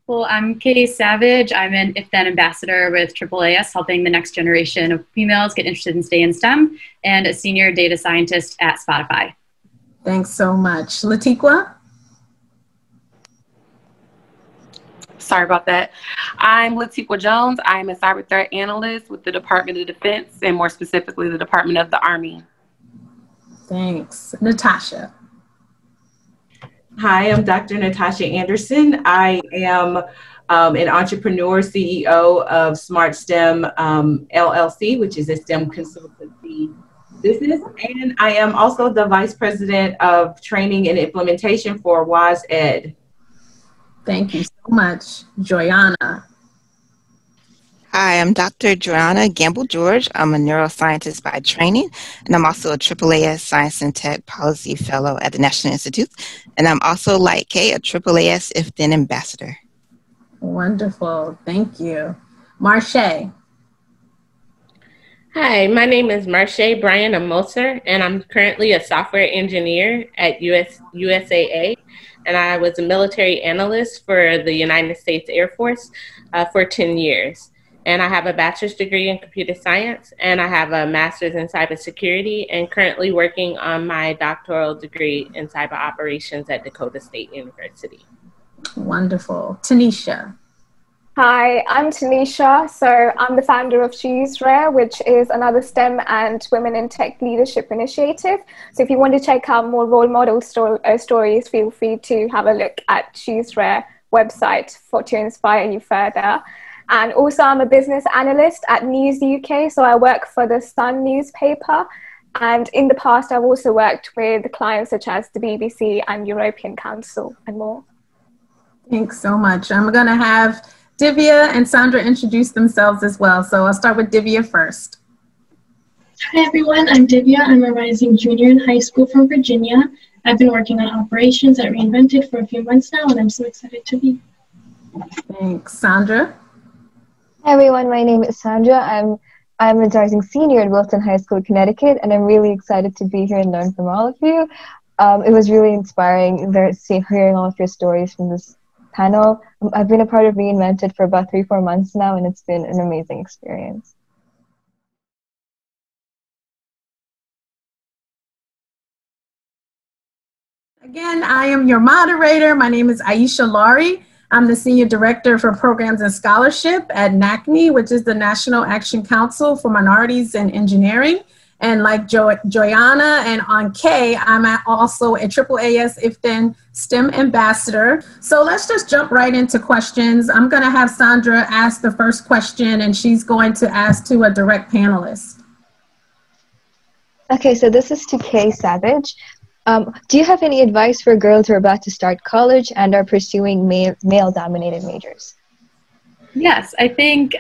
Well, I'm Kay Savage. I'm an If Then ambassador with AAAS, helping the next generation of females get interested in staying in STEM, and a senior data scientist at Spotify. Thanks so much. Latiqua? Sorry about that. I'm Latiqua Jones. I'm a cyber threat analyst with the Department of Defense, and more specifically, the Department of the Army. Thanks. Natasha? Hi, I'm Dr. Natasha Anderson. I am an entrepreneur, CEO of Smart STEM LLC, which is a STEM consultancy business. And I am also the Vice President of Training and Implementation for WAS Ed. Thank you so much. Joyanna? Hi, I'm Dr. Joanna Gamble-George. I'm a neuroscientist by training, and I'm also a AAAS Science and Tech Policy Fellow at the National Institute. And I'm also, like Kay, a AAAS If Then ambassador. Wonderful. Thank you. Marshay? Hi, my name is Marshay Brian Amoser, and I'm currently a software engineer at USAA. And I was a military analyst for the United States Air Force for 10 years. And I have a bachelor's degree in computer science, and I have a master's in cybersecurity, and currently working on my doctoral degree in cyber operations at Dakota State University. Wonderful. Tanisha? Hi, I'm Tanisha. So I'm the founder of Choose Rare, which is another STEM and Women in Tech Leadership initiative. So if you want to check out more role model stories, feel free to have a look at Choose Rare website to inspire you further. And also I'm a business analyst at News UK. So I work for the Sun newspaper. And in the past, I've also worked with clients such as the BBC and European Council and more. Thanks so much. I'm going to have Divya and Sandra introduce themselves as well. So I'll start with Divya first. Hi everyone, I'm Divya. I'm a rising junior in high school from Virginia. I've been working on operations at Reinvented for a few months now, and I'm so excited to be. Thanks. Sandra? Hi everyone, my name is Sandra. I'm a rising senior at Wilson High School, Connecticut, and I'm really excited to be here and learn from all of you. It was really inspiring hearing all of your stories from this panel. I've been a part of Reinvented for about 3-4 months now, and it's been an amazing experience. Again, I am your moderator. My name is Aisha Laurie. I'm the Senior Director for Programs and Scholarship at NACNE, which is the National Action Council for Minorities in Engineering. And like Joyanna and on K, I'm also a AAAS If Then STEM ambassador. So let's just jump right into questions. I'm going to have Sandra ask the first question, and she's going to ask to a direct panelist. Okay, so this is to Kay Savage. Do you have any advice for girls who are about to start college and are pursuing male-dominated majors? Yes, I think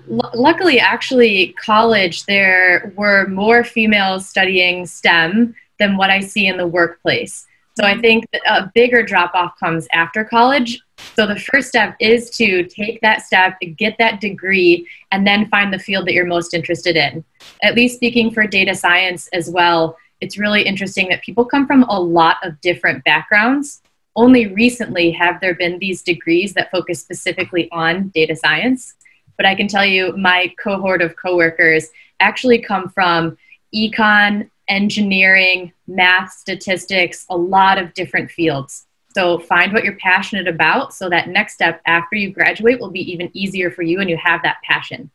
luckily, actually, college, there were more females studying STEM than what I see in the workplace. So I think that a bigger drop-off comes after college. So the first step is to take that step, get that degree, and then find the field that you're most interested in. At least speaking for data science as well, it's really interesting that people come from a lot of different backgrounds. Only recently have there been these degrees that focus specifically on data science. But I can tell you my cohort of coworkers actually come from econ, engineering, math, statistics, a lot of different fields. So find what you're passionate about so that next step after you graduate will be even easier for you and you have that passion.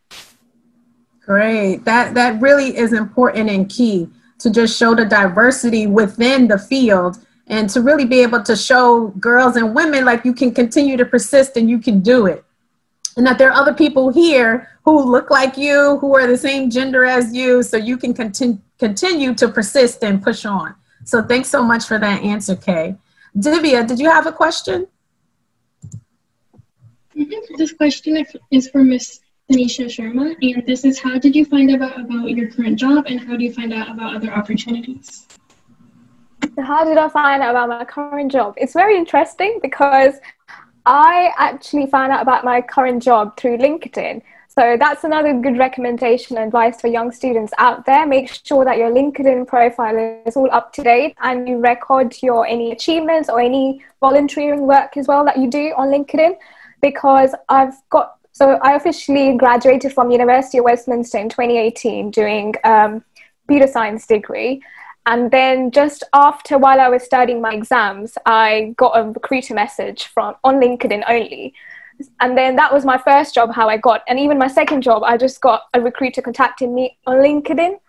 Great. That really is important and key to just show the diversity within the field and to really be able to show girls and women like you can continue to persist and you can do it. And that there are other people here who look like you, who are the same gender as you, so you can continue to persist and push on. So thanks so much for that answer, Kay. Divya, did you have a question? This question is for Miss Tanisha Sharma, and this is: how did you find out about your current job, and how do you find out about other opportunities? So how did I find out about my current job? It's very interesting because I actually found out about my current job through LinkedIn. So that's another good recommendation and advice for young students out there. Make sure that your LinkedIn profile is all up to date and you record your any achievements or any volunteering work as well that you do on LinkedIn. because I officially graduated from University of Westminster in 2018 doing computer science degree. And then just after, while I was studying my exams, I got a recruiter message on LinkedIn only. And then that was my first job, how I got. And even my second job, I just got a recruiter contacting me on LinkedIn.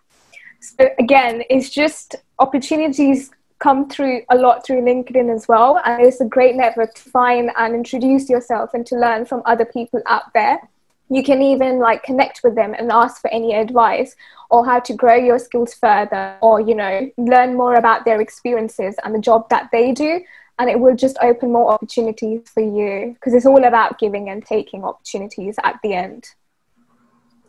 So again, it's just opportunities come through a lot through LinkedIn as well. And it's a great network to find and introduce yourself and to learn from other people out there. You can even like connect with them and ask for any advice or how to grow your skills further, or, you know, learn more about their experiences and the job that they do. And it will just open more opportunities for you, because it's all about giving and taking opportunities at the end.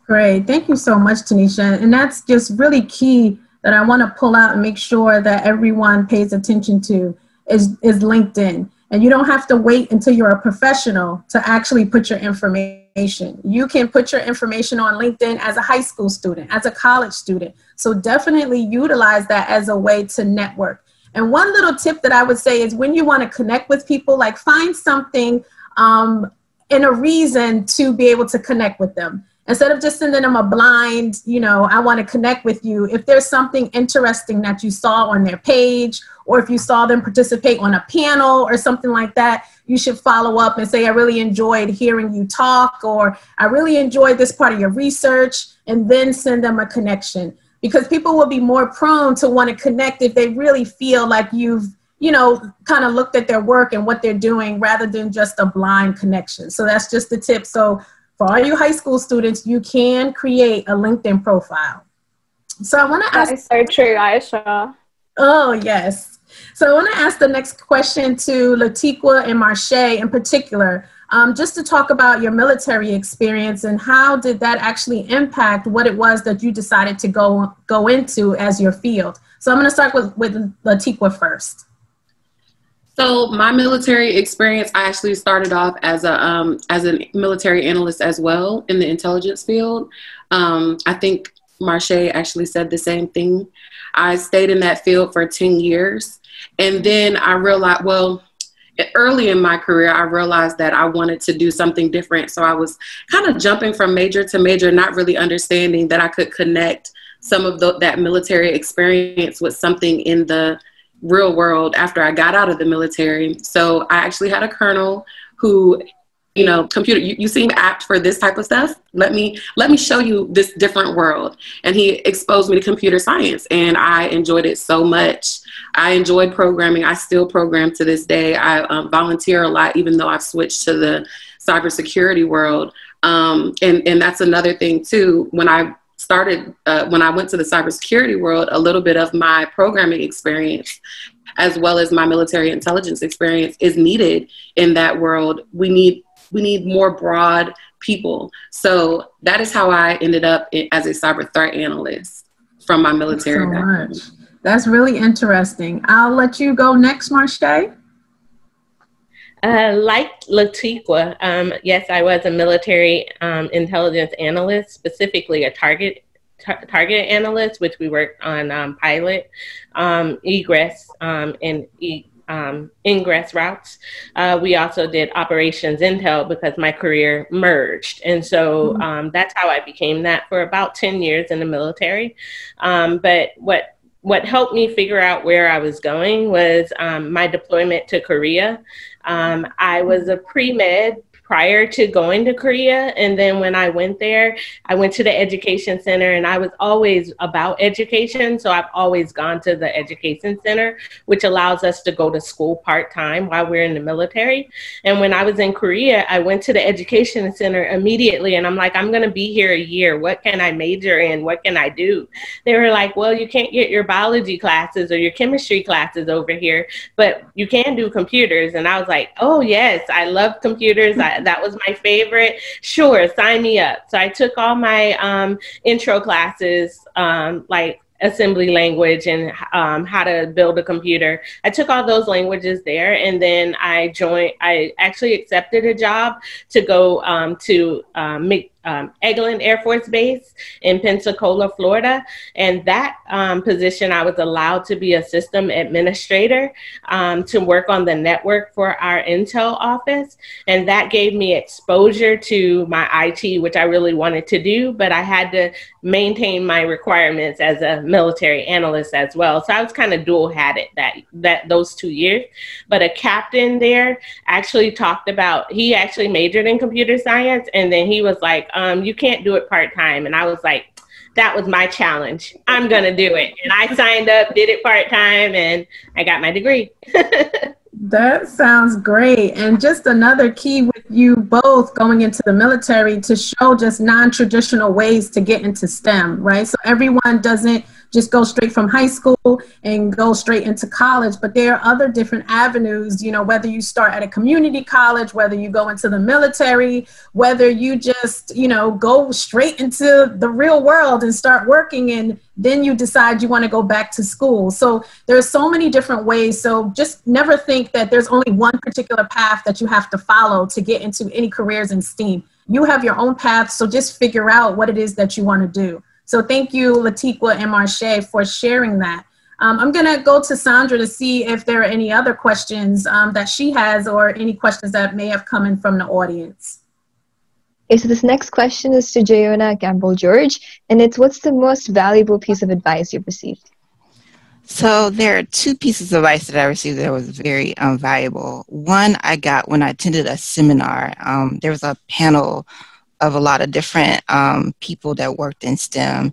Great. Thank you so much, Tanisha. And that's just really key that I want to pull out and make sure that everyone pays attention to is LinkedIn. And you don't have to wait until you're a professional to actually put your information. You can put your information on LinkedIn as a high school student, as a college student. So definitely utilize that as a way to network. And one little tip that I would say is when you want to connect with people, like find something and a reason to be able to connect with them. Instead of just sending them a blind, you know, I want to connect with you. If there's something interesting that you saw on their page, or if you saw them participate on a panel or something like that, you should follow up and say, I really enjoyed hearing you talk, or I really enjoyed this part of your research, and then send them a connection. Because people will be more prone to want to connect if they really feel like you've, you know, kind of looked at their work and what they're doing rather than just a blind connection. So that's just the tip. So for all you high school students, you can create a LinkedIn profile. So I want to ask. That is so true, Aisha. Oh, yes. So I want to ask the next question to Latiqua and Marshay in particular, just to talk about your military experience and how did that actually impact what it was that you decided to go into as your field. So I'm going to start with Latiqua first. So my military experience, I actually started off as a military analyst as well in the intelligence field. I think Marshay actually said the same thing. I stayed in that field for 10 years. And then I realized, well, early in my career, I realized that I wanted to do something different. So I was kind of jumping from major to major, not really understanding that I could connect some of that military experience with something in the real world after I got out of the military. So I actually had a colonel who, you know, computer, you seem apt for this type of stuff. Let me show you this different world. And he exposed me to computer science, and I enjoyed it so much. I enjoyed programming. I still program to this day. I volunteer a lot, even though I've switched to the cybersecurity world. And that's another thing too. When I went to the cybersecurity world, a little bit of my programming experience, as well as my military intelligence experience, is needed in that world. We need more broad people. So that is how I ended up as a cyber threat analyst from my military background. That's really interesting. I'll let you go next, Marshay. Like Latiqua, yes, I was a military intelligence analyst, specifically a target analyst, which we worked on pilot, egress, and ingress routes. We also did operations intel because my career merged. And so that's how I became that for about 10 years in the military. But what helped me figure out where I was going was my deployment to Korea. I was a pre-med prior to going to Korea. And then when I went there, I went to the education center, and I was always about education. So I've always gone to the education center, which allows us to go to school part-time while we're in the military. And when I was in Korea, I went to the education center immediately, and I'm like, I'm going to be here a year. What can I major in? What can I do? They were like, well, you can't get your biology classes or your chemistry classes over here, but you can do computers. And I was like, oh yes, I love computers. That was my favorite. Sure, sign me up. So I took all my intro classes, like assembly language and how to build a computer. I took all those languages there, and then I actually accepted a job to go to Eglin Air Force Base in Pensacola, Florida. And that position, I was allowed to be a system administrator to work on the network for our Intel office. And that gave me exposure to my IT, which I really wanted to do, but I had to maintain my requirements as a military analyst as well. So I was kind of dual hatted those 2 years. But a captain there actually talked about, he actually majored in computer science, and then he was like, you can't do it part-time. And I was like, that was my challenge. I'm gonna do it. And I signed up, did it part-time, and I got my degree. That sounds great. And just another key with you both going into the military to show just non-traditional ways to get into STEM, right? So everyone doesn't just go straight from high school and go straight into college, but there are other different avenues, you know, whether you start at a community college, whether you go into the military, whether you just, you know, go straight into the real world and start working, and then you decide you want to go back to school. So there's so many different ways. So just never think that there's only one particular path that you have to follow to get into any careers in STEAM. You have your own path, so just figure out what it is that you want to do. So thank you, Latiqua and Marshay, for sharing that. I'm going to go to Sandra to see if there are any other questions that she has, or any questions that may have come in from the audience. Okay, so this next question is to Jayona Gamble-George, and it's, what's the most valuable piece of advice you've received? So there are two pieces of advice that I received that was very valuable. One I got when I attended a seminar. There was a panel of a lot of different people that worked in STEM.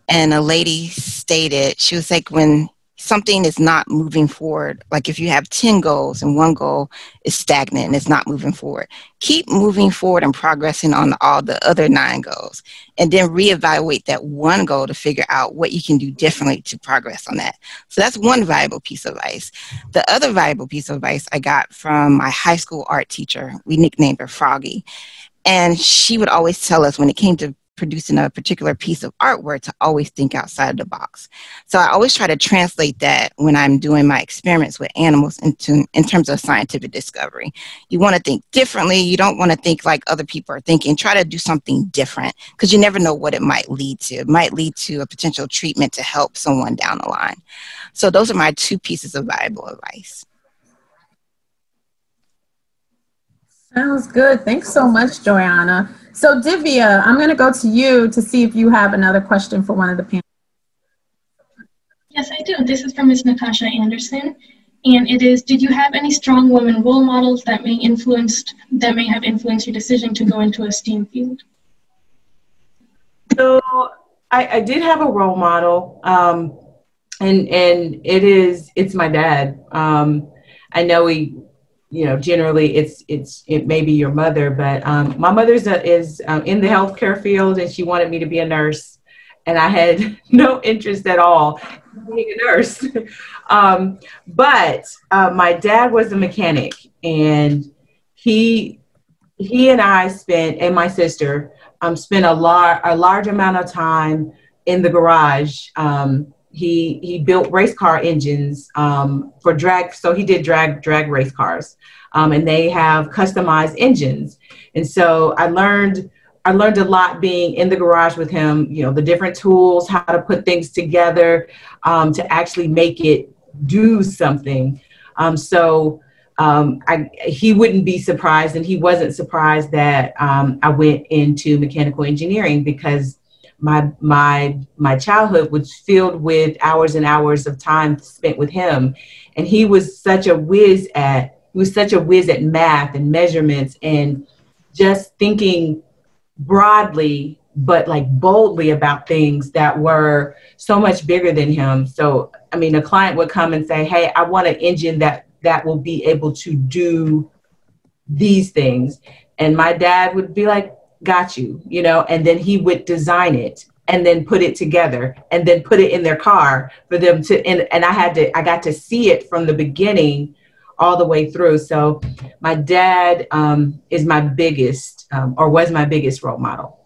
And a lady stated, she was like, when something is not moving forward, like if you have 10 goals and one goal is stagnant and it's not moving forward, keep moving forward and progressing on all the other 9 goals. And then reevaluate that one goal to figure out what you can do differently to progress on that. So that's one valuable piece of advice. The other valuable piece of advice I got from my high school art teacher. We nicknamed her Froggy. And she would always tell us when it came to producing a particular piece of artwork to always think outside of the box. So I always try to translate that when I'm doing my experiments with animals in terms of scientific discovery. You want to think differently. You don't want to think like other people are thinking. Try to do something different, because you never know what it might lead to. It might lead to a potential treatment to help someone down the line. So those are my 2 pieces of valuable advice. Sounds good. Thanks so much, Joanna. So Divya, I'm going to go to you to see if you have another question for one of the panelists. Yes, I do. This is from Ms. Natasha Anderson, and it is, did you have any strong women role models that may have influenced your decision to go into a STEAM field? So I did have a role model, and it's my dad. I know generally it may be your mother, but my mother is in the healthcare field, and she wanted me to be a nurse, and I had no interest at all in being a nurse. But my dad was a mechanic, and he and I and my sister spent a large amount of time in the garage. He built race car engines for drag. So he did drag race cars, and they have customized engines. And so I learned a lot being in the garage with him, the different tools, how to put things together to actually make it do something. He wouldn't be surprised, and he wasn't surprised that I went into mechanical engineering, because my childhood was filled with hours and hours of time spent with him. And he was such a whiz at math and measurements, and just thinking broadly, but like boldly about things that were so much bigger than him. So, I mean, a client would come and say, hey, I want an engine that will be able to do these things. And my dad would be like, got you, and then he would design it and then put it together and then put it in their car for them to, and I got to see it from the beginning all the way through. So my dad is my biggest, or was my biggest role model.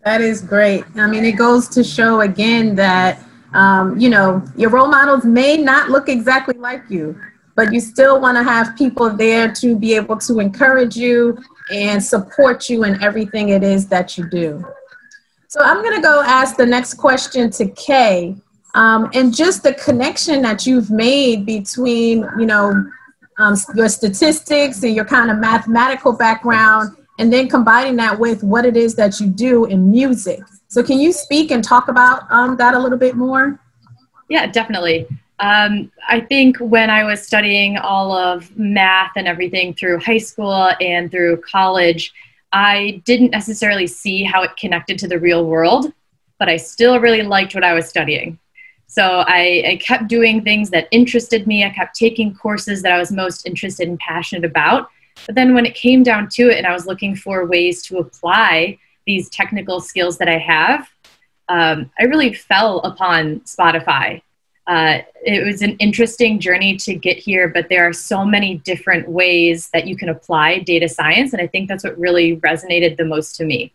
That is great. I mean, it goes to show again that, your role models may not look exactly like you, but you still want to have people there to be able to encourage you, and support you in everything it is that you do. So I'm going to go ask the next question to Kay, and just the connection that you've made between, your statistics and your kind of mathematical background, and then combining that with what it is that you do in music. So can you speak and talk about that a little bit more? Yeah, definitely. I think when I was studying all of math and everything through high school and through college, I didn't necessarily see how it connected to the real world, but I still really liked what I was studying. So I kept doing things that interested me. I kept taking courses that I was most interested and passionate about. But then when it came down to it and I was looking for ways to apply these technical skills that I have, I really fell upon Spotify. It was an interesting journey to get here, but there are so many different ways that you can apply data science. And I think that's what really resonated the most to me.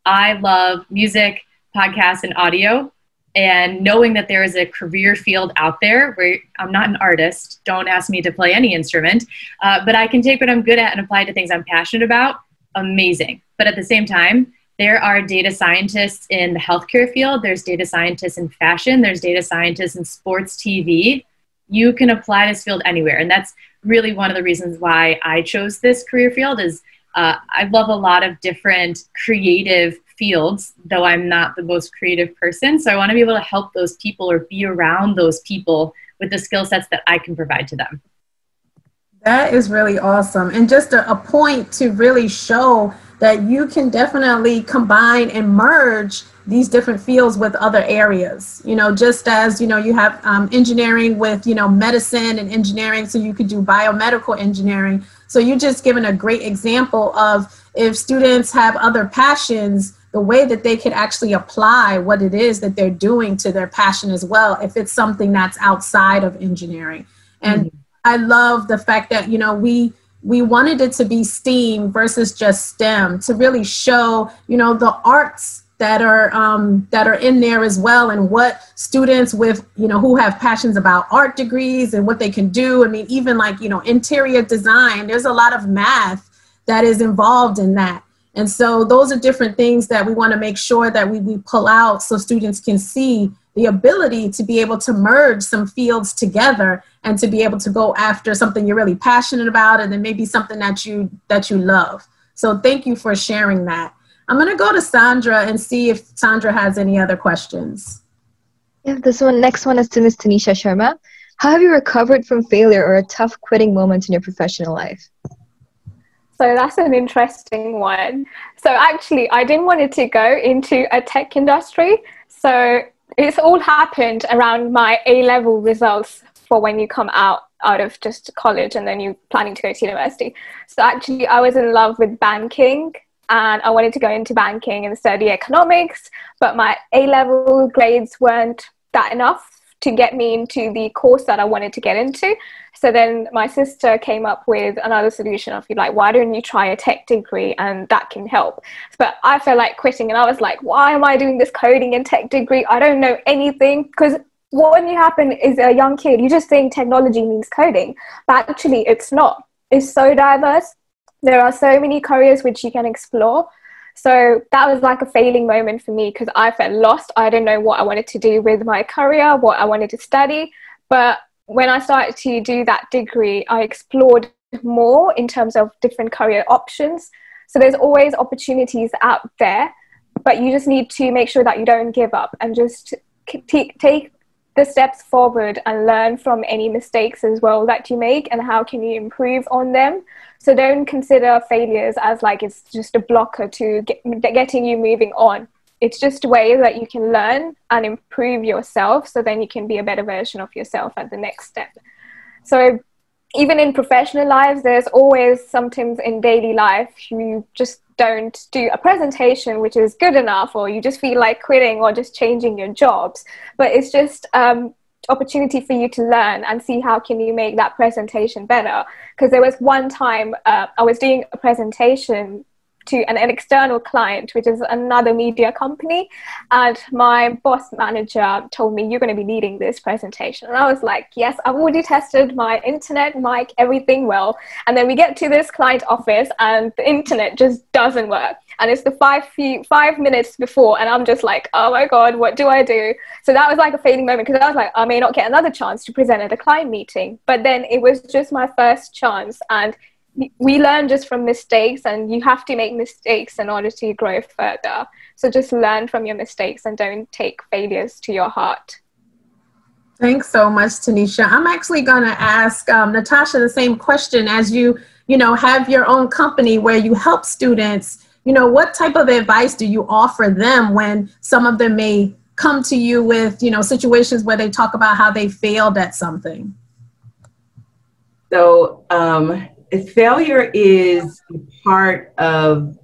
I love music, podcasts, and audio. And knowing that there is a career field out there where I'm not an artist, don't ask me to play any instrument, but I can take what I'm good at and apply it to things I'm passionate about, amazing. But at the same time, there are data scientists in the healthcare field, there's data scientists in fashion, there's data scientists in sports TV. You can apply this field anywhere. And that's really one of the reasons why I chose this career field is I love a lot of different creative fields, though I'm not the most creative person. So I want to be able to help those people or be around those people with the skill sets that I can provide to them. That is really awesome. And just a point to really show that you can definitely combine and merge these different fields with other areas, just as, you have engineering with, medicine and engineering, so you could do biomedical engineering. So you're just giving a great example of if students have other passions, the way that they can actually apply what it is that they're doing to their passion as well, if it's something that's outside of engineering. And I love the fact that, we wanted it to be STEAM versus just STEM, to really show, the arts that are in there as well, and what students with, who have passions about art degrees and what they can do. I mean, even like, interior design, there's a lot of math that is involved in that. And so those are different things that we want to make sure that we pull out so students can see the ability to be able to merge some fields together and to be able to go after something you're really passionate about, and then maybe something that you love. So thank you for sharing that. I'm going to go to Sandra and see if Sandra has any other questions. Yeah, next one is to Ms. Tanisha Sharma. How have you recovered from failure or a tough quitting moment in your professional life? So that's an interesting one. So actually, I didn't want to go into a tech industry. So it's all happened around my A-level results for when you come out of just college and then you're planning to go to university. So actually, I was in love with banking and I wanted to go into banking and study economics, but my A-level grades weren't that enough to get me into the course that I wanted to get into. So then my sister came up with another solution of like, why don't you try a tech degree and that can help. But I felt like quitting and I was like, why am I doing this coding and tech degree? I don't know anything. Because what when you happen is a young kid, you just think technology means coding, but actually it's not. It's so diverse. There are so many careers which you can explore. So that was like a failing moment for me because I felt lost. I didn't know what I wanted to do with my career, what I wanted to study. But when I started to do that degree, I explored more in terms of different career options. So there's always opportunities out there, but you just need to make sure that you don't give up and just take the steps forward and learn from any mistakes as well that you make and how can you improve on them. So don't consider failures as like it's just a blocker to getting you moving on. It's just a way that you can learn and improve yourself so then you can be a better version of yourself at the next step. So even in professional lives, there's always sometimes in daily life you just don't do a presentation which is good enough, or you just feel like quitting or just changing your jobs. But it's just opportunity for you to learn and see how can you make that presentation better. Because there was one time I was doing a presentation to an external client, which is another media company. And my boss manager told me, you're going to be leading this presentation. And I was like, yes, I've already tested my internet, mic, everything well. And then we get to this client office and the internet just doesn't work. And it's the 5 minutes before, and I'm just like, oh my God, what do I do? So that was like a failing moment, because I was like, I may not get another chance to present at a client meeting. But then it was just my first chance, and we learn just from mistakes, and you have to make mistakes in order to grow further. So just learn from your mistakes and don't take failures to your heart. Thanks so much, Tanisha. I'm actually going to ask Natasha the same question. As you have your own company where you help students, what type of advice do you offer them when some of them may come to you with, situations where they talk about how they failed at something? So failure is part of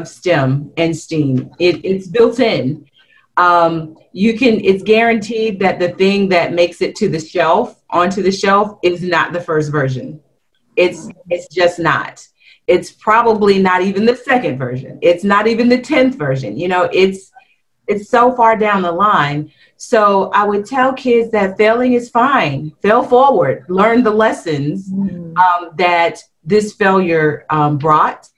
STEM and STEAM. It's built in. It's guaranteed that the thing that makes it onto the shelf is not the first version. It's just not. It's probably not even the second version. It's not even the 10th version. It's so far down the line. So I would tell kids that failing is fine. Fail forward. Learn the lessons that this failure brought.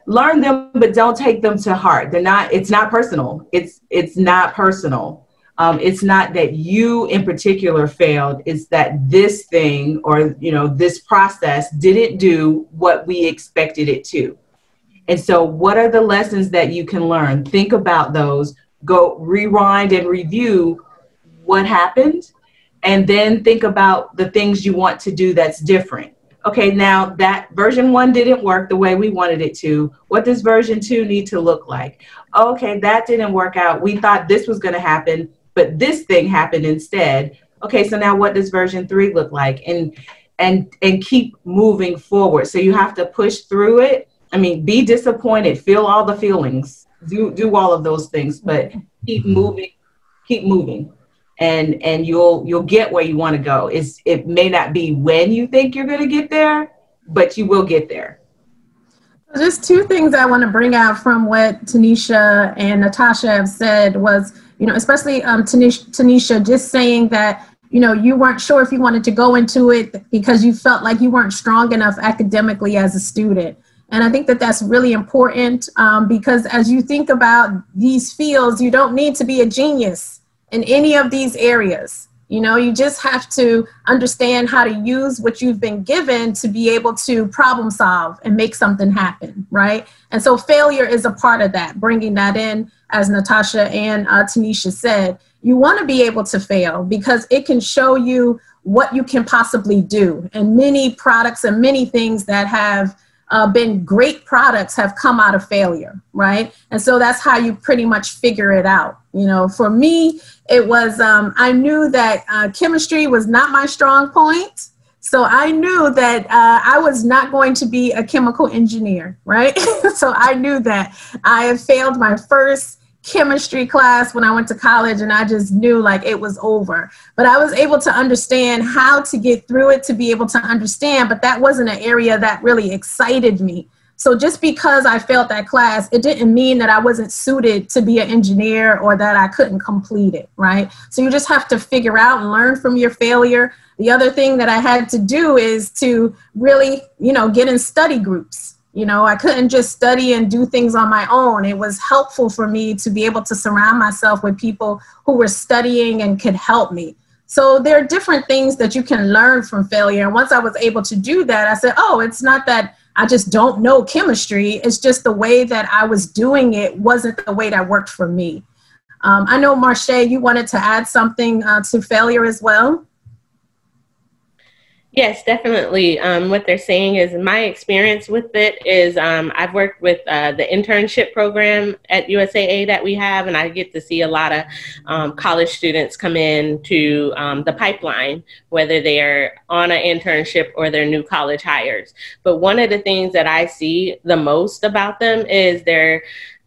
Learn them, but don't take them to heart. It's not personal. It's not personal. It's not that you in particular failed. It's that this thing or, this process didn't do what we expected it to. And so what are the lessons that you can learn? Think about those. Go rewind and review what happened. And then think about the things you want to do that's different. Okay, now that version 1 didn't work the way we wanted it to. What does version 2 need to look like? Okay, that didn't work out. We thought this was going to happen, but this thing happened instead. Okay, so now what does version 3 look like? And keep moving forward. So you have to push through it. I mean, be disappointed, feel all the feelings, do all of those things, but keep moving, and you'll get where you want to go. It may not be when you think you're going to get there, but you will get there. Just 2 things I want to bring out from what Tanisha and Natasha have said was, especially Tanisha, just saying that, you weren't sure if you wanted to go into it because you felt like you weren't strong enough academically as a student. And I think that that's really important because as you think about these fields, you don't need to be a genius in any of these areas. You just have to understand how to use what you've been given to be able to problem solve and make something happen, right? And so failure is a part of that, bringing that in, as Natasha and Tanisha said. You want to be able to fail because it can show you what you can possibly do. And many products and many things that have been great products have come out of failure, right? And so that's how you pretty much figure it out. For me, it was, I knew that chemistry was not my strong point. So I knew that I was not going to be a chemical engineer, right? So I knew that I had failed my first chemistry class when I went to college, and I just knew like it was over. But I was able to understand how to get through it, to be able to understand, but that wasn't an area that really excited me. So just because I failed that class, it didn't mean that I wasn't suited to be an engineer or that I couldn't complete it, right? So you just have to figure out and learn from your failure. The other thing that I had to do is to really, get in study groups. I couldn't just study and do things on my own. It was helpful for me to be able to surround myself with people who were studying and could help me. So there are different things that you can learn from failure. And once I was able to do that, I said, oh, it's not that I just don't know chemistry. It's just the way that I was doing it wasn't the way that worked for me. I know, Marshay, you wanted to add something to failure as well. Yes, definitely. What they're saying is my experience with it is I've worked with the internship program at USAA that we have, and I get to see a lot of college students come in to the pipeline, whether they're on an internship or they're new college hires. But one of the things that I see the most about them is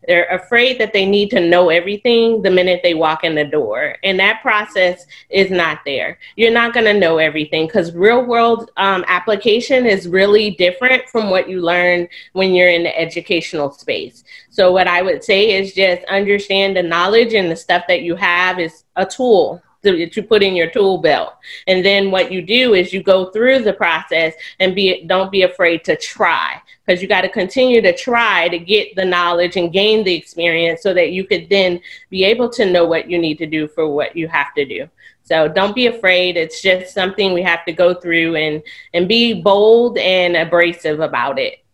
They're afraid that they need to know everything the minute they walk in the door. And that process is not there. You're not going to know everything, because real world application is really different from what you learn when you're in the educational space. So what I would say is just understand the knowledge and the stuff that you have is a tool that you put in your tool belt. And then what you do is you go through the process and don't be afraid to try, because you got to continue to try to get the knowledge and gain the experience so that you could then be able to know what you need to do for what you have to do. So don't be afraid. It's just something we have to go through and be bold and abrasive about it.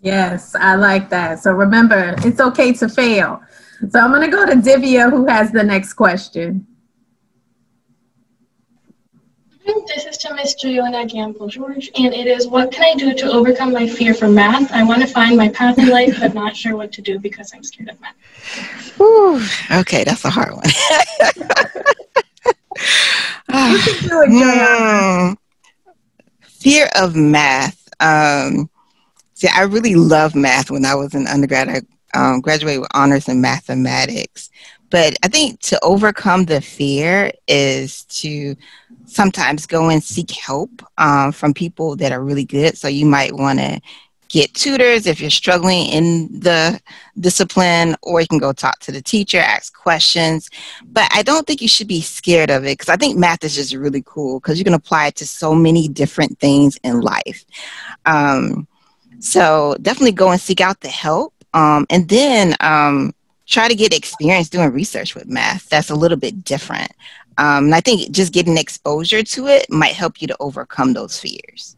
Yes, I like that. So remember, it's okay to fail. So I'm going to go to Divya, who has the next question. This is to Miss Joanna Gamble-George, and it is, what can I do to overcome my fear for math? I want to find my path in life, but not sure what to do because I'm scared of math. Ooh, okay, that's a hard one. You can do it, Joanna. Fear of math. See, I really loved math when I was in undergrad. I graduated with honors in mathematics. But I think to overcome the fear is to sometimes go and seek help from people that are really good. So you might want to get tutors if you're struggling in the discipline, or you can go talk to the teacher, ask questions. But I don't think you should be scared of it, because I think math is just really cool because you can apply it to so many different things in life. So definitely go and seek out the help, and then try to get experience doing research with math. That's a little bit different. And I think just getting exposure to it might help you to overcome those fears.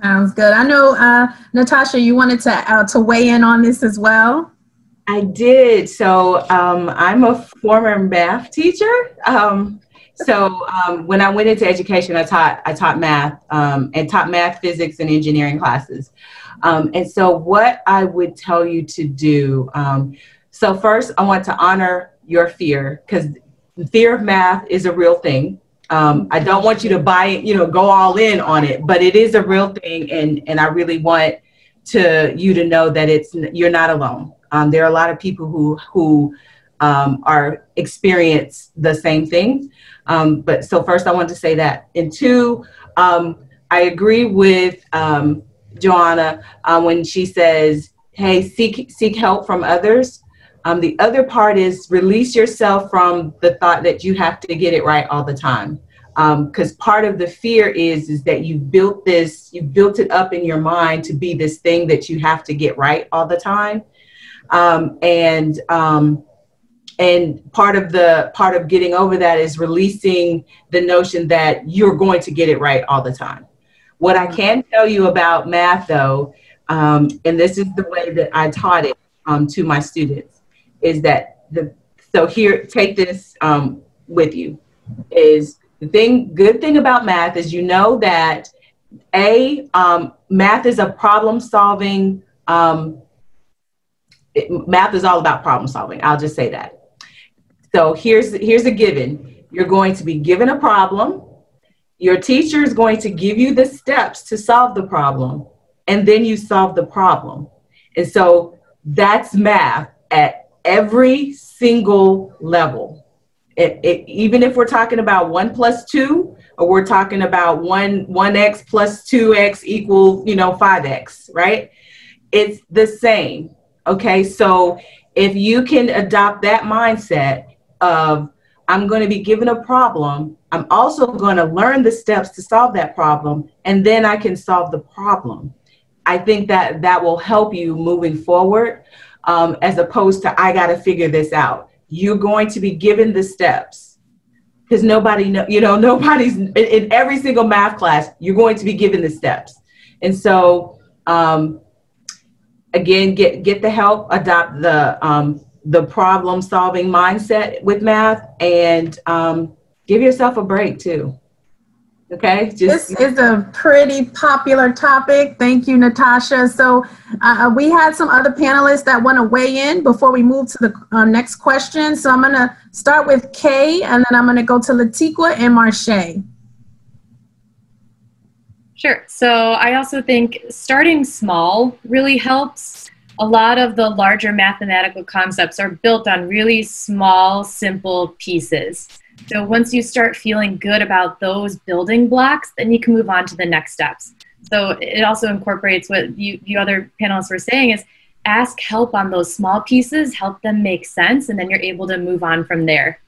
Sounds good. I know, Natasha, you wanted to weigh in on this as well. I did. So I'm a former math teacher. When I went into education, I taught math and taught math, physics, and engineering classes. And so what I would tell you to do, so first I want to honor your fear, because the fear of math is a real thing. I don't want you to buy it, go all in on it, but it is a real thing. And I really want you to know that you're not alone. There are a lot of people who experience the same thing. But so first I want to say that. And two, I agree with Joanna when she says, hey, seek help from others. The other part is release yourself from the thought that you have to get it right all the time. Because part of the fear is that you built it up in your mind to be this thing that you have to get right all the time. And part of getting over that is releasing the notion that you're going to get it right all the time. What I can tell you about math, though, and this is the way that I taught it to my students, is that take this with you, is good thing about math is that math is a problem solving. Math is all about problem solving. I'll just say that. So here's a given. You're going to be given a problem. Your teacher is going to give you the steps to solve the problem, and then you solve the problem. And so that's math at every single level. Even if we're talking about 1 + 2, or we're talking about 1x + 2x equal 5x, right? It's the same. Okay, so if you can adopt that mindset of, I'm going to be given a problem, I'm also going to learn the steps to solve that problem, and then I can solve the problem. I think that will help you moving forward, as opposed to, I got to figure this out. You're going to be given the steps, because nobody's in every single math class, you're going to be given the steps. And so, again, get the help, adopt the problem solving mindset with math, and give yourself a break too. Okay. This is a pretty popular topic. Thank you, Natasha. So we had some other panelists that want to weigh in before we move to the next question. So I'm going to start with Kay, and then I'm going to go to Latiqua and Marshay. Sure. So I also think starting small really helps. a lot of the larger mathematical concepts are built on really small, simple pieces. So once you start feeling good about those building blocks, then you can move on to the next steps. So it also incorporates what you other panelists were saying is ask help on those small pieces, help them make sense, and then you're able to move on from there.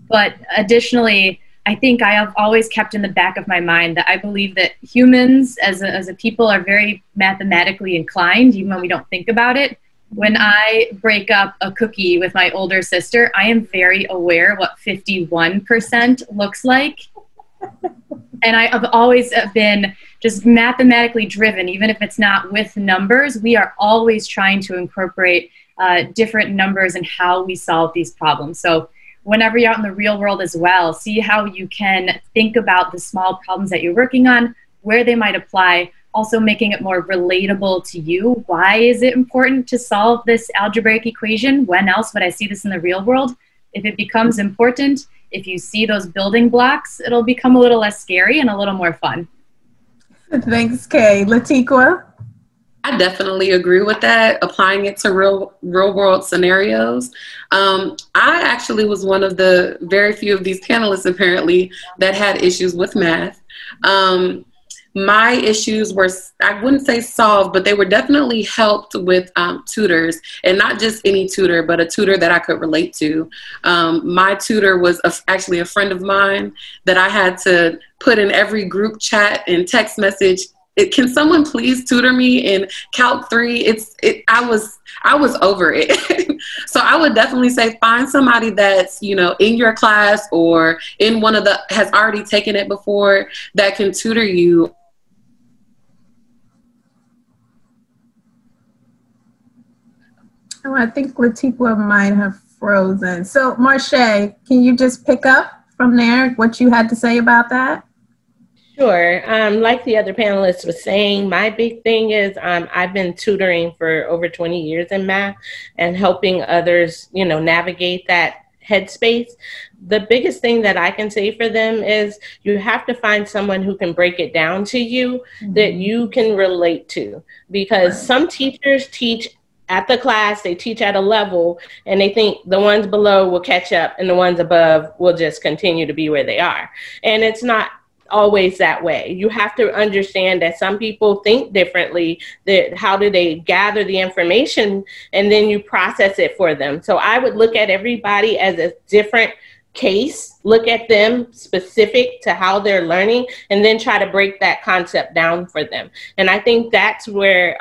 But additionally, I think I have always kept in the back of my mind that I believe that humans as a people are very mathematically inclined, even when we don't think about it. When I break up a cookie with my older sister, I am very aware what 51% looks like. And I have always been just mathematically driven, even if it's not with numbers. We are always trying to incorporate different numbers in how we solve these problems. So whenever you're out in the real world as well, see how you can think about the small problems that you're working on, where they might apply, also making it more relatable to you. Why is it important to solve this algebraic equation? When else would I see this in the real world? If it becomes important, if you see those building blocks, it'll become a little less scary and a little more fun. Thanks, Kay. Latiqua? I definitely agree with that, applying it to real world scenarios. I actually was one of the very few of these panelists, apparently, that had issues with math. My issues were, I wouldn't say solved, but they were definitely helped with tutors, and not just any tutor, but a tutor that I could relate to. My tutor was actually a friend of mine that I had to put in every group chat and text message. Can someone please tutor me in Calc 3? I was over it. So I would definitely say find somebody that's, you know, in your class or in one of the, has already taken it before, that can tutor you. Oh, I think Latiqua might have frozen. So Marshay, can you just pick up from there what you had to say about that? Sure. Like the other panelists was saying, my big thing is I've been tutoring for over 20 years in math and helping others, you know, navigate that headspace. The biggest thing that I can say for them is you have to find someone who can break it down to you that you can relate to, because some teachers teach at the class, they teach at a level and they think the ones below will catch up and the ones above will just continue to be where they are. And it's not always that way. You have to understand that some people think differently, that how do they gather the information, and then you process it for them. So I would look at everybody as a different case, look at them specific to how they're learning, and then try to break that concept down for them. And I think that's where,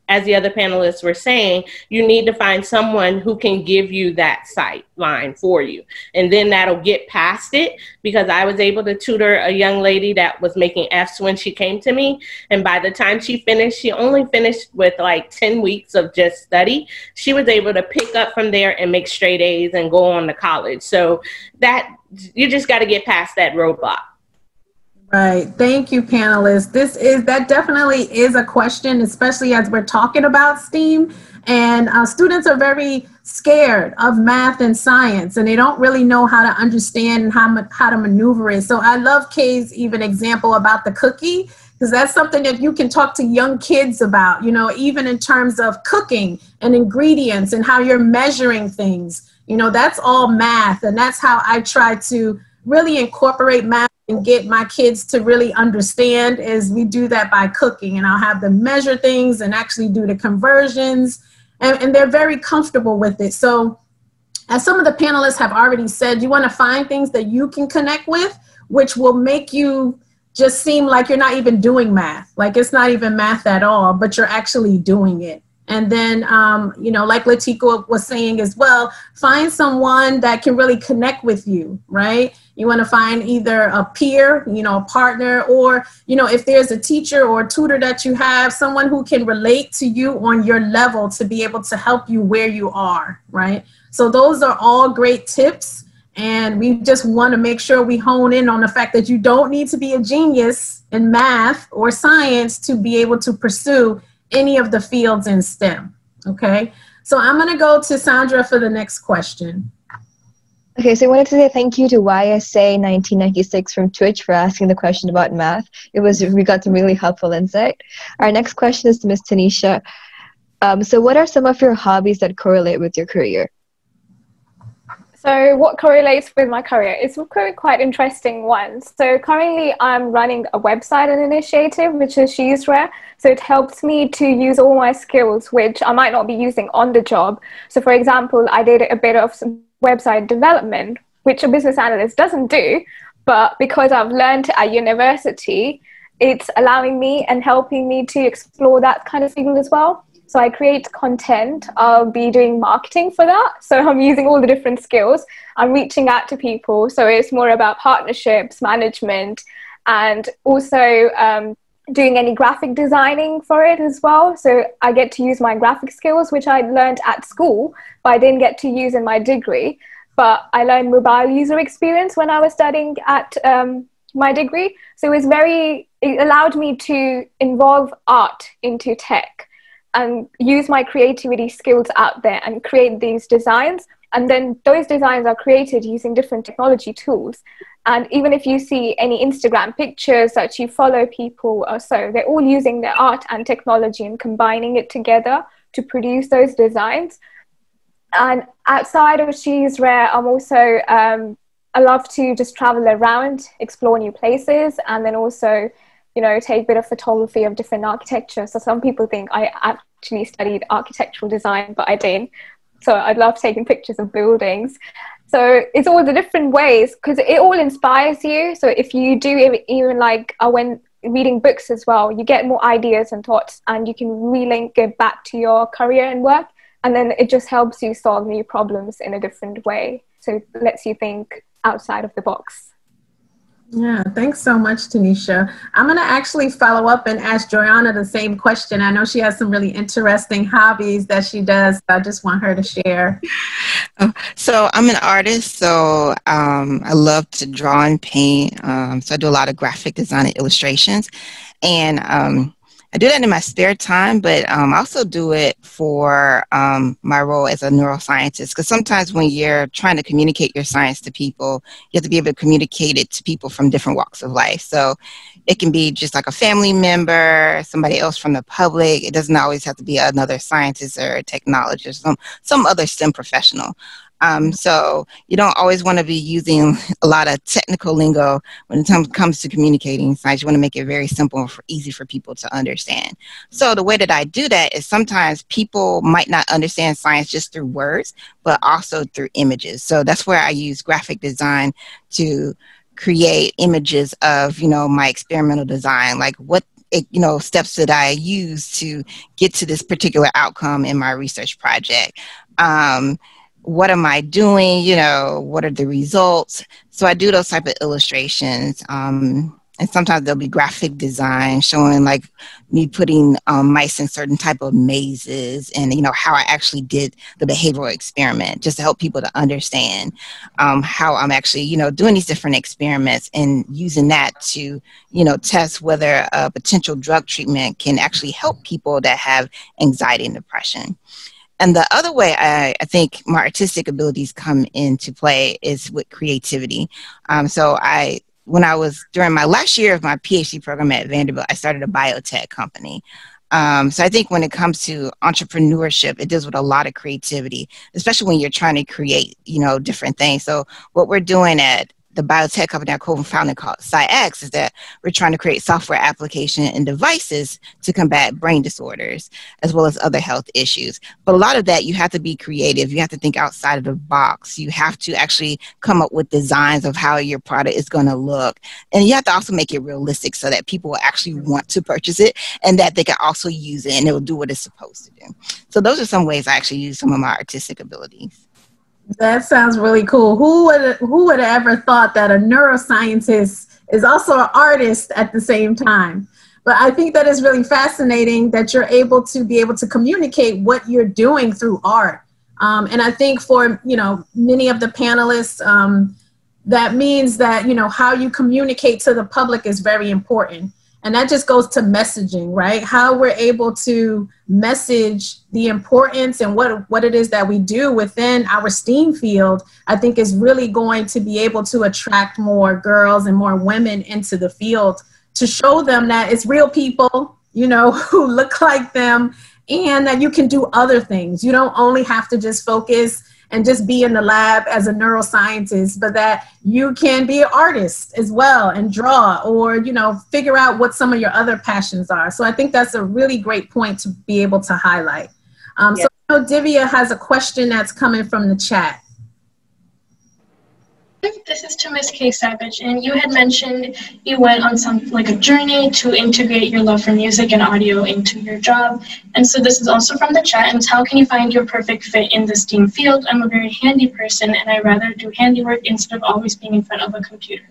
as the other panelists were saying, you need to find someone who can give you that sight line for you. And then that'll get past it, because I was able to tutor a young lady that was making Fs when she came to me. And by the time she finished, she only finished with like 10 weeks of just study. She was able to pick up from there and make straight A's and go on to college. So that, you just got to get past that roadblock. Right. Thank you, panelists. That definitely is a question, especially as we're talking about STEAM. And students are very scared of math and science, and they don't really know how to understand and how to maneuver it. So I love Kay's even example about the cookie, because that's something that you can talk to young kids about, you know, even in terms of cooking and ingredients and how you're measuring things. You know, that's all math. And that's how I try to really incorporate math and get my kids to really understand, is we do that by cooking, and I'll have them measure things and actually do the conversions, and they're very comfortable with it. So as some of the panelists have already said, you want to find things that you can connect with, which will make you just seem like you're not even doing math, like it's not even math at all, but you're actually doing it. And then, you know, like Latiqua was saying as well, find someone that can really connect with you, right? You want to find either a peer, you know, a partner, or, you know, if there's a teacher or a tutor that you have, someone who can relate to you on your level to be able to help you where you are, right? So those are all great tips. And we just want to make sure we hone in on the fact that you don't need to be a genius in math or science to be able to pursue any of the fields in STEM, okay? So I'm gonna go to Sandra for the next question. Okay, so I wanted to say thank you to YSA 1996 from Twitch for asking the question about math. We got some really helpful insight. Our next question is to Ms. Tanisha. So what are some of your hobbies that correlate with your career? So what correlates with my career? It's quite interesting one. So currently I'm running a website and initiative, which is She's Rare. So it helps me to use all my skills, which I might not be using on the job. So for example, I did a bit of some website development, which a business analyst doesn't do. But because I've learned at university, it's allowing me and helping me to explore that kind of field as well. So I create content, I'll be doing marketing for that. So I'm using all the different skills. I'm reaching out to people. So it's more about partnerships, management, and also doing any graphic designing for it as well. So I get to use my graphic skills, which I learned at school, but I didn't get to use in my degree. But I learned mobile user experience when I was studying at my degree. So it allowed me to involve art into tech and use my creativity skills out there and create these designs. And then those designs are created using different technology tools. And even if you see any Instagram pictures that you follow people or so, they're all using their art and technology and combining it together to produce those designs. And outside of She's Rare, I'm also, I love to just travel around, explore new places, and then also take a bit of photography of different architecture. So some people think I actually studied architectural design, but I didn't. So I love taking pictures of buildings. So it's all the different ways, because it all inspires you. So if you do even like when reading books as well, you get more ideas and thoughts, and you can relink it back to your career and work. And then it just helps you solve new problems in a different way. So it lets you think outside of the box. Yeah, thanks so much, Tanisha. I'm going to actually follow up and ask Joanna the same question. I know she has some really interesting hobbies that she does. So I just want her to share. So I'm an artist, so I love to draw and paint. So I do a lot of graphic design and illustrations. And I do that in my spare time, but I also do it for my role as a neuroscientist, because sometimes when you're trying to communicate your science to people, you have to be able to communicate it to people from different walks of life. So it can be just like a family member, somebody else from the public. It doesn't always have to be another scientist or a technologist, some other STEM professional. So you don't always want to be using a lot of technical lingo when it comes to communicating science. You want to make it very simple and easy for people to understand. So the way that I do that is sometimes people might not understand science just through words, but also through images. So that's where I use graphic design to create images of, my experimental design, like what steps that I use to get to this particular outcome in my research project. What am I doing? What are the results? So I do those type of illustrations. And sometimes there'll be graphic design showing like me putting mice in certain type of mazes and, how I actually did the behavioral experiment, just to help people to understand how I'm actually, doing these different experiments and using that to, test whether a potential drug treatment can actually help people that have anxiety and depression. And the other way I think my artistic abilities come into play is with creativity. When I was during my last year of my PhD program at Vanderbilt, I started a biotech company. So I think when it comes to entrepreneurship, it deals with a lot of creativity, especially when you're trying to create, different things. So what we're doing at the biotech company I co-founded called SciX is that we're trying to create software application and devices to combat brain disorders as well as other health issues. But a lot of that, you have to be creative. You have to think outside of the box. You have to actually come up with designs of how your product is going to look. And you have to also make it realistic so that people will actually want to purchase it and that they can also use it and it will do what it's supposed to do. So those are some ways I actually use some of my artistic abilities. That sounds really cool. Who would have ever thought that a neuroscientist is also an artist at the same time? But I think that is really fascinating that you're able to communicate what you're doing through art. And I think for, many of the panelists, that means that, how you communicate to the public is very important. And that just goes to messaging, right? How we're able to message the importance and what it is that we do within our STEAM field, I think is really going to be able to attract more girls and more women into the field to show them that it's real people, who look like them and that you can do other things. You don't only have to just focus and just be in the lab as a neuroscientist, but that you can be an artist as well and draw, or, you know, figure out what some of your other passions are. So I think that's a really great point to be able to highlight. So I know Divya has a question that's coming from the chat. This is to Miss K. Savage, and you had mentioned you went on a journey to integrate your love for music and audio into your job. And so this is also from the chat, and it's how can you find your perfect fit in the STEAM field? I'm a very handy person, and I rather do handiwork instead of always being in front of a computer.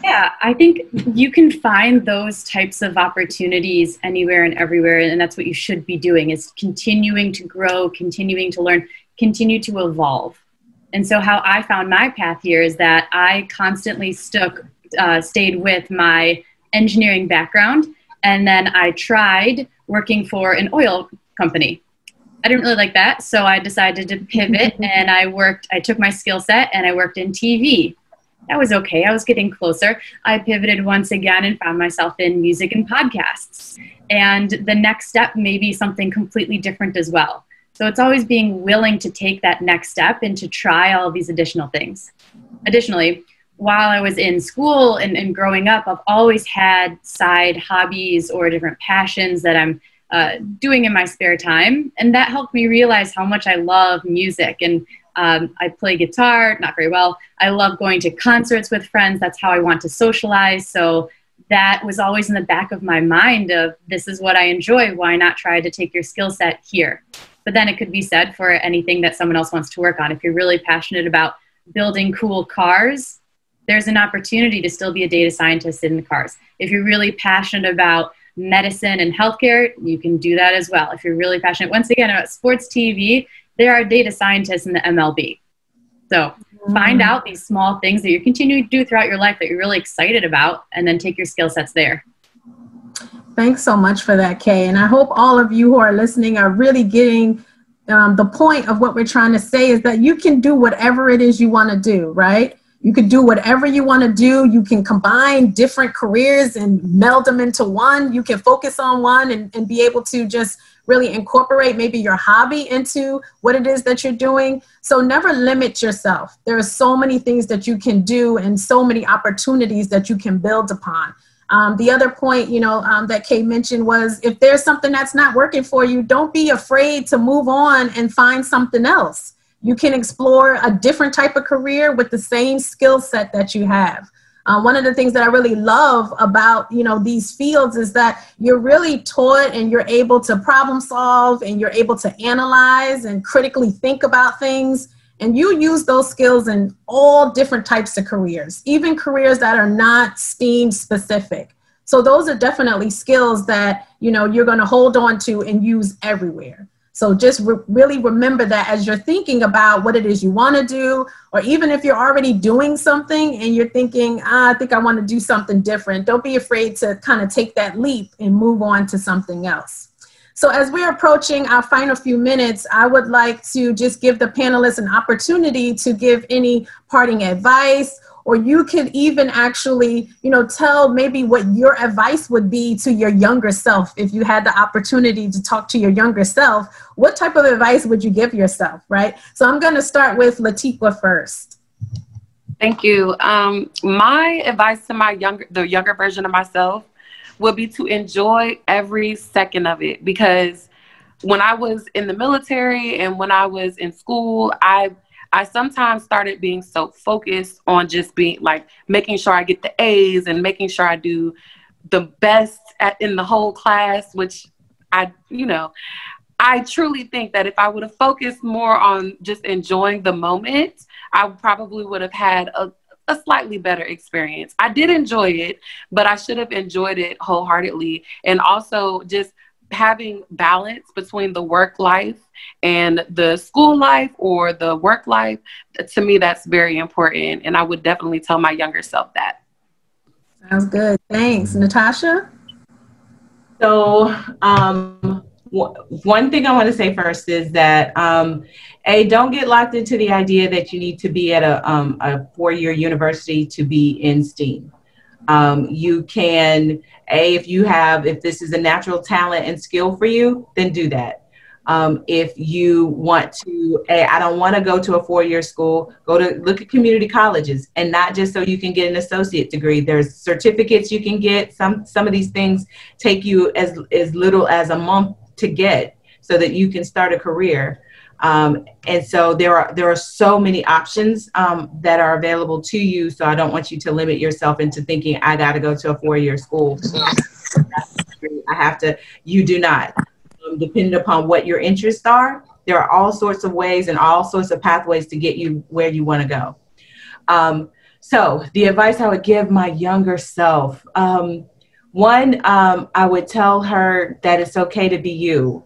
Yeah, I think you can find those types of opportunities anywhere and everywhere, and that's what you should be doing, is continuing to grow, continuing to learn, continue to evolve. And so how I found my path here is that I constantly stayed with my engineering background, and then I tried working for an oil company. I didn't really like that, so I decided to pivot, and I took my skill set and I worked in TV. That was okay, I was getting closer. I pivoted once again and found myself in music and podcasts. And the next step may be something completely different as well. So it's always being willing to take that next step and to try all of these additional things. Additionally, while I was in school and growing up, I've always had side hobbies or different passions that I'm doing in my spare time. And that helped me realize how much I love music. And I play guitar, not very well. I love going to concerts with friends. That's how I want to socialize. So that was always in the back of my mind of, this is what I enjoy. Why not try to take your skill set here? But then it could be said for anything that someone else wants to work on. If you're really passionate about building cool cars, there's an opportunity to still be a data scientist in the cars. If you're really passionate about medicine and healthcare, you can do that as well. If you're really passionate, once again, about sports TV, there are data scientists in the MLB. So find out these small things that you're continuing to do throughout your life that you're really excited about, and then take your skill sets there. Thanks so much for that, Kay. And I hope all of you who are listening are really getting the point of what we're trying to say, is that you can do whatever it is you want to do, right? You can do whatever you want to do. You can combine different careers and meld them into one. You can focus on one and be able to just really incorporate maybe your hobby into what it is that you're doing. So never limit yourself. There are so many things that you can do and so many opportunities that you can build upon. The other point, that Kay mentioned was, if there's something that's not working for you, don't be afraid to move on and find something else. You can explore a different type of career with the same skill set that you have. One of the things that I really love about, these fields is that you're really taught and you're able to problem solve, and you're able to analyze and critically think about things. And you use those skills in all different types of careers, even careers that are not STEAM specific. So those are definitely skills that, you're going to hold on to and use everywhere. So just really remember that as you're thinking about what it is you want to do, or even if you're already doing something and you're thinking, I think I want to do something different, don't be afraid to kind of take that leap and move on to something else. So as we're approaching our final few minutes, I would like to just give the panelists an opportunity to give any parting advice, or you could even actually, tell maybe what your advice would be to your younger self. If you had the opportunity to talk to your younger self, what type of advice would you give yourself, right? So I'm going to start with Latiqua first. Thank you. My advice to the younger version of myself would be to enjoy every second of it, because when I was in the military and when I was in school, I sometimes started being so focused on just being making sure I get the A's and making sure I do the best in the whole class, which I truly think that if I would have focused more on just enjoying the moment, I probably would have had a slightly better experience. I did enjoy it, but I should have enjoyed it wholeheartedly. And also just having balance between the work life and the school life or the work life, to me, that's very important. And I would definitely tell my younger self that. Sounds good. Thanks. Natasha? So one thing I want to say first is that, don't get locked into the idea that you need to be at a 4-year university to be in STEAM. You can, if this is a natural talent and skill for you, then do that. If you want to, I don't want to go to a 4-year school, look at community colleges, and not just so you can get an associate degree. There's certificates you can get. Some of these things take you as little as a month to get so that you can start a career. And so there are so many options that are available to you. So I don't want you to limit yourself into thinking, I got to go to a 4-year school. You do not. Depending upon what your interests are, there are all sorts of ways and all sorts of pathways to get you where you want to go. So the advice I would give my younger self, one, I would tell her that it's okay to be you,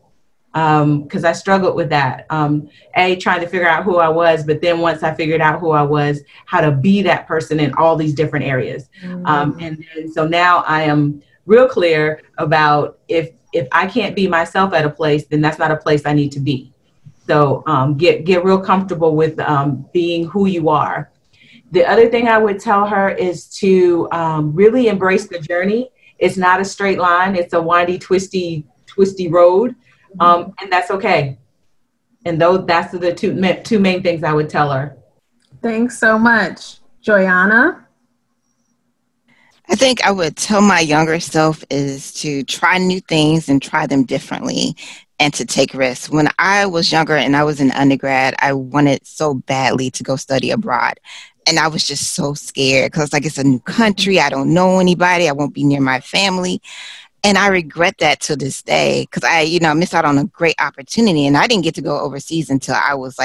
because I struggled with that. Trying to figure out who I was, but then once I figured out who I was, how to be that person in all these different areas. And so now I am real clear about if I can't be myself at a place, then that's not a place I need to be. So get real comfortable with being who you are. The other thing I would tell her is to really embrace the journey. It's not a straight line. It's a windy, twisty road. And that's okay. And that's the two main things I would tell her. Thanks so much. Joyanna? I think I would tell my younger self is to try new things and try them differently and to take risks. When I was younger and I was in undergrad, I wanted so badly to go study abroad. And I was just so scared because it's a new country. I don't know anybody. I won't be near my family. And I regret that to this day because I missed out on a great opportunity. And I didn't get to go overseas until I was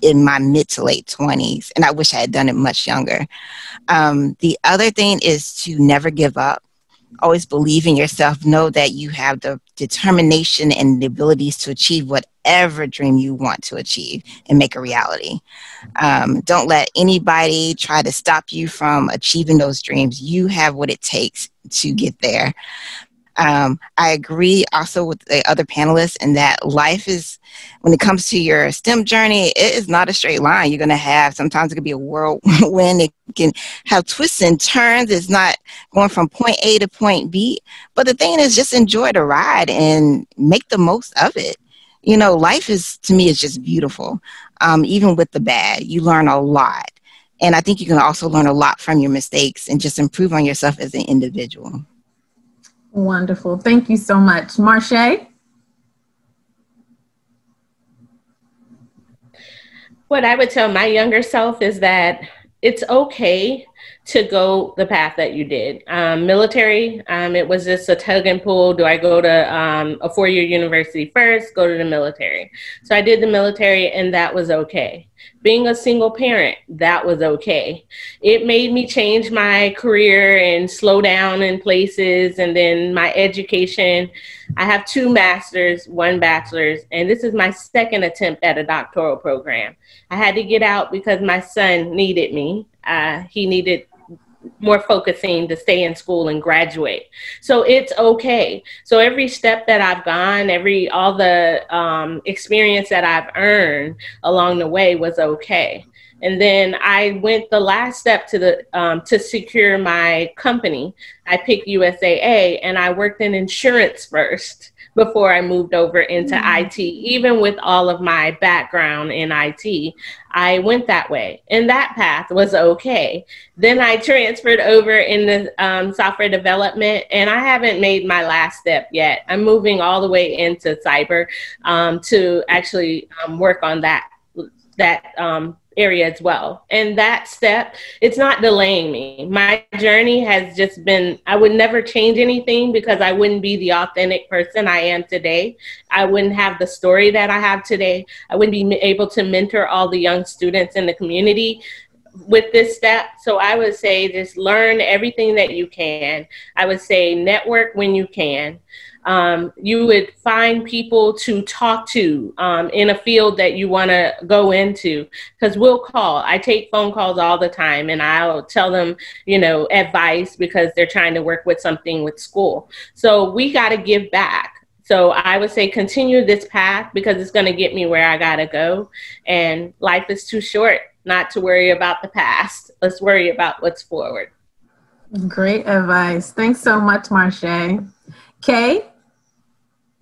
in my mid to late 20s. And I wish I had done it much younger. The other thing is to never give up. Always believe in yourself. Know that you have the determination and the abilities to achieve whatever dream you want to achieve and make a reality. Don't let anybody try to stop you from achieving those dreams. You have what it takes to get there. I agree also with the other panelists in that life is, when it comes to your STEM journey, it is not a straight line. You're going to have, sometimes it could be a whirlwind. It can have twists and turns. It's not going from point A to point B. But the thing is, just enjoy the ride and make the most of it. Life to me, is just beautiful. Even with the bad, you learn a lot. And I think you can also learn a lot from your mistakes and just improve on yourself as an individual. Wonderful. Thank you so much. Marshay? What I would tell my younger self is that it's okay to go the path that you did. Military, it was just a tug and pull. Do I go to a 4-year university first, go to the military? So I did the military and that was okay. Being a single parent, that was okay. It made me change my career and slow down in places. And then my education, I have 2 masters, 1 bachelor's, and this is my 2nd attempt at a doctoral program. I had to get out because my son needed me. He needed more focusing to stay in school and graduate. So it's okay. So every step that I've gone, all the experience that I've earned along the way was okay. And then I went the last step to secure my company. I picked USAA and I worked in insurance first before I moved over into IT. Even with all of my background in IT, I went that way. And that path was okay. Then I transferred over in the software development, and I haven't made my last step yet. I'm moving all the way into cyber to actually work on that area as well. And that step, it's not delaying me. My journey has just been, I would never change anything because I wouldn't be the authentic person I am today. I wouldn't have the story that I have today. I wouldn't be able to mentor all the young students in the community with this step. So I would say just learn everything that you can. I would say network when you can. You would find people to talk to in a field that you want to go into, because we'll call. I take phone calls all the time and I'll tell them, advice because they're trying to work with something with school. So we got to give back. So I would say continue this path because it's going to get me where I got to go. And life is too short not to worry about the past. Let's worry about what's forward. Great advice. Thanks so much, Marshay. Kay?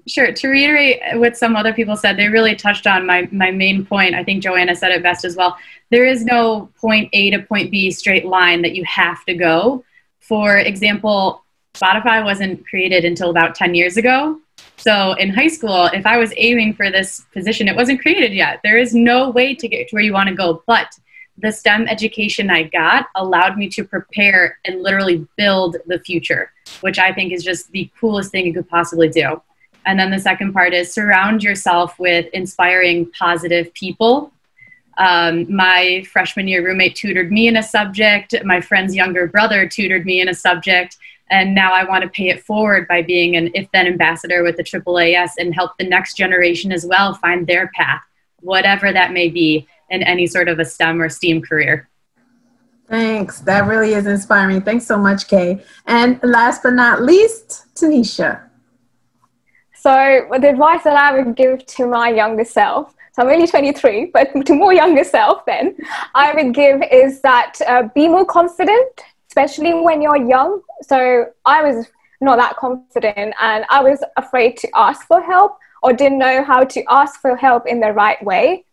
Sure. To reiterate what some other people said, they really touched on my main point. I think Joanna said it best as well. There is no point A to point B straight line that you have to go. For example, Spotify wasn't created until about 10 years ago. So in high school, if I was aiming for this position, it wasn't created yet. There is no way to get to where you want to go. But the STEM education I got allowed me to prepare and literally build the future, which I think is just the coolest thing you could possibly do. And then the second part is surround yourself with inspiring, positive people. My freshman year roommate tutored me in a subject. My friend's younger brother tutored me in a subject. And now I want to pay it forward by being an if-then ambassador with the AAAS and help the next generation as well find their path, whatever that may be in any sort of a STEM or STEAM career. Thanks. That really is inspiring. Thanks so much, Kay. And last but not least, Tanisha. So the advice that I would give to my younger self, so I'm only 23, but to more younger self then, I would give is that be more confident, especially when you're young. So I was not that confident and I was afraid to ask for help or didn't know how to ask for help in the right way.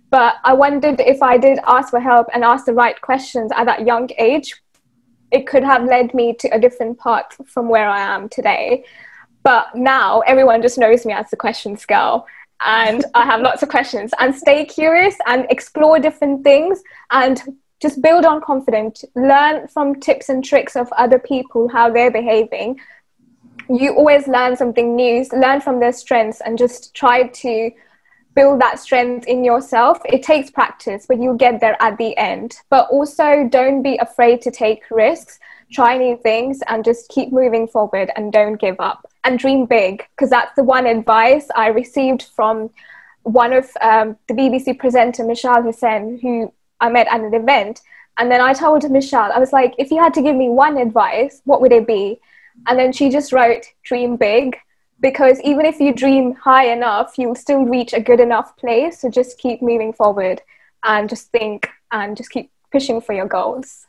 But I wondered if I did ask for help and ask the right questions at that young age, it could have led me to a different path from where I am today. But now everyone just knows me as the questions girl and I have lots of questions. And stay curious and explore different things and just build on confidence. Learn from tips and tricks of other people, how they're behaving. You always learn something new, learn from their strengths and just try to build that strength in yourself. It takes practice, but you'll get there at the end. But also don't be afraid to take risks, try new things and just keep moving forward and don't give up. And dream big, because that's the one advice I received from one of the BBC presenter, Michelle Hussain, who I met at an event. And then I told Michelle, I was like, if you had to give me one advice, what would it be? And then she just wrote, dream big, because even if you dream high enough, you'll still reach a good enough place. So just keep moving forward and just think and just keep pushing for your goals.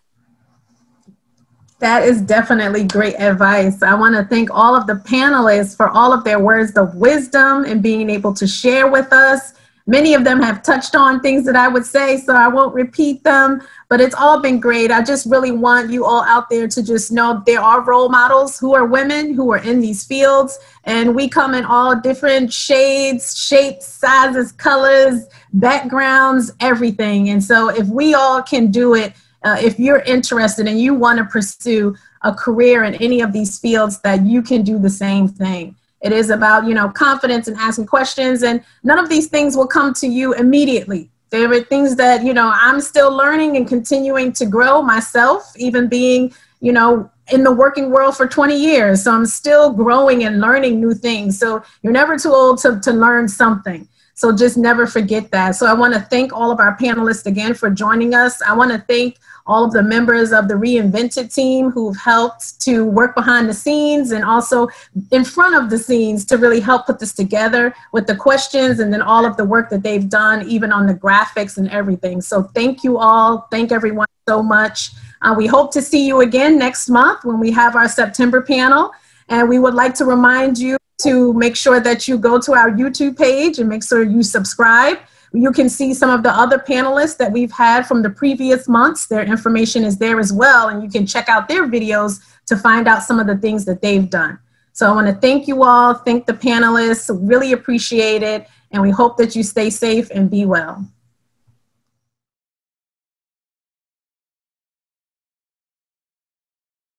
That is definitely great advice. I want to thank all of the panelists for all of their words of wisdom and being able to share with us. Many of them have touched on things that I would say, so I won't repeat them, but it's all been great. I just really want you all out there to just know there are role models who are women who are in these fields, and we come in all different shades, shapes, sizes, colors, backgrounds, everything. And so if we all can do it, if you're interested and you want to pursue a career in any of these fields, that you can do the same thing. It is about, confidence and asking questions, and none of these things will come to you immediately. There are things that, I'm still learning and continuing to grow myself, even being, in the working world for 20 years. So I'm still growing and learning new things. So you're never too old to learn something. So just never forget that. So I want to thank all of our panelists again for joining us. I want to thank all of the members of the Reinvented team who've helped to work behind the scenes and also in front of the scenes to really help put this together with the questions and then all of the work that they've done, even on the graphics and everything. So thank you all. Thank everyone so much. We hope to see you again next month when we have our September panel. And we would like to remind you to make sure that you go to our YouTube page and make sure you subscribe. You can see some of the other panelists that we've had from the previous months. Their information is there as well, and you can check out their videos to find out some of the things that they've done. So I want to thank you all, thank the panelists, really appreciate it, and we hope that you stay safe and be well.